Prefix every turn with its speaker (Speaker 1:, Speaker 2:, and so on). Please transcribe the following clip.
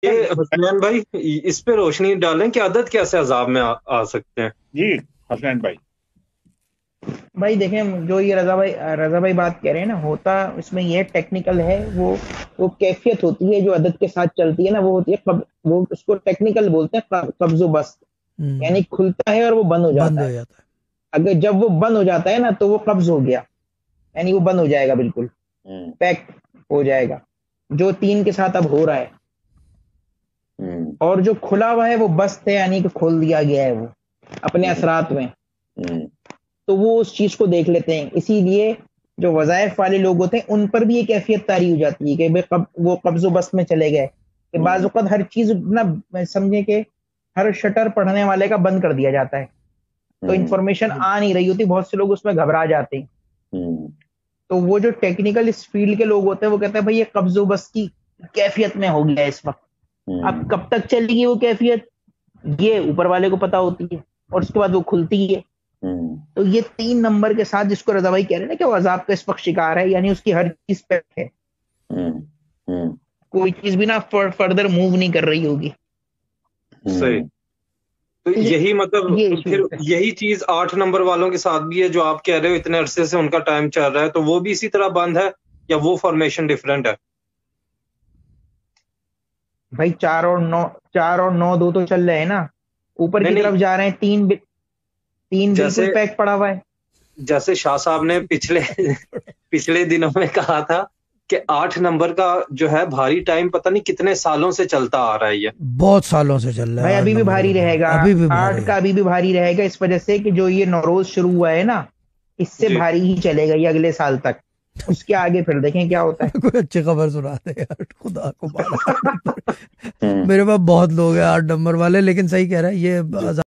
Speaker 1: ये हुसनैन भाई, इस पे रोशनी डालें कि अदद कैसे अजाब में आ सकते हैं।
Speaker 2: जी हसनैन भाई।
Speaker 3: भाई देखें, जो ये रजा भाई बात कह रहे हैं ना, होता इसमें ये टेक्निकल है। वो कैफियत होती है जो अदद के साथ चलती है ना, वो होती है वो उसको टेक्निकल बोलते हैं कब्जो बस्त। यानी खुलता है और वो बंद हो
Speaker 4: बंद
Speaker 3: जाता
Speaker 4: हो
Speaker 3: है।
Speaker 4: जाता है।
Speaker 3: अगर जब वो बंद हो जाता है ना, तो वो कब्ज हो गया, यानी वो बंद हो जाएगा, बिल्कुल पैक हो जाएगा, जो 3 के साथ अब हो रहा है। और जो खुला हुआ है वो बस्त है, यानी कि खोल दिया गया है वो अपने असरात में। तो वो उस चीज को देख लेते हैं, इसीलिए जो वज़ाइफ वाले लोग होते हैं उन पर भी ये कैफियत तारी हो जाती है कि भाई वो कब्ज़ो बस्त में चले गए। कि बाज़ औक़ात हर चीज ना समझे कि हर शटर पढ़ने वाले का बंद कर दिया जाता है, तो इंफॉर्मेशन आ नहीं रही होती, बहुत से लोग उसमें घबरा जाते हैं। तो वो जो टेक्निकल इस फील्ड के लोग होते हैं वो कहते हैं भाई ये कब्ज़ो बस्त की कैफियत में हो गया इस वक्त। अब कब तक चलेगी वो कैफियत, ये ऊपर वाले को पता होती है, और उसके बाद वो खुलती है। तो ये 3 नंबर के साथ जिसको रजा भाई कह रहे हैं ना कि वो अजाब का इस वक्त शिकार है, यानी उसकी हर चीज पे है, कोई चीज भी ना फर्दर मूव नहीं कर रही होगी।
Speaker 1: सही। तो यही मतलब
Speaker 3: ये
Speaker 1: फिर यही चीज 8 नंबर वालों के साथ भी है, जो आप कह रहे हो इतने अरसे से उनका टाइम चल रहा है, तो वो भी इसी तरह बंद है या वो फॉर्मेशन डिफरेंट है?
Speaker 3: भाई 4 और 9 2 तो चल रहे हैं ना, ऊपर की तरफ जा रहे हैं, 3 बिल्कुल पैक पड़ा हुआ है।
Speaker 1: जैसे शाह साहब ने पिछले दिनों में कहा था कि 8 नंबर का जो है भारी टाइम पता नहीं कितने सालों से चलता आ रहा है, ये
Speaker 4: बहुत सालों से चल रहा है।
Speaker 3: भाई अभी भी भारी रहेगा,
Speaker 4: अभी भी
Speaker 3: 8 का अभी भी भारी रहेगा, इस वजह से कि जो ये नौरोज शुरू हुआ है ना, इससे भारी ही चलेगा ये अगले साल तक। उसके आगे फिर देखें क्या होता है।
Speaker 4: कोई अच्छी खबर सुना दे यार, खुदा को मारा। मेरे पास बहुत लोग हैं 8 नंबर वाले, लेकिन सही कह रहा है ये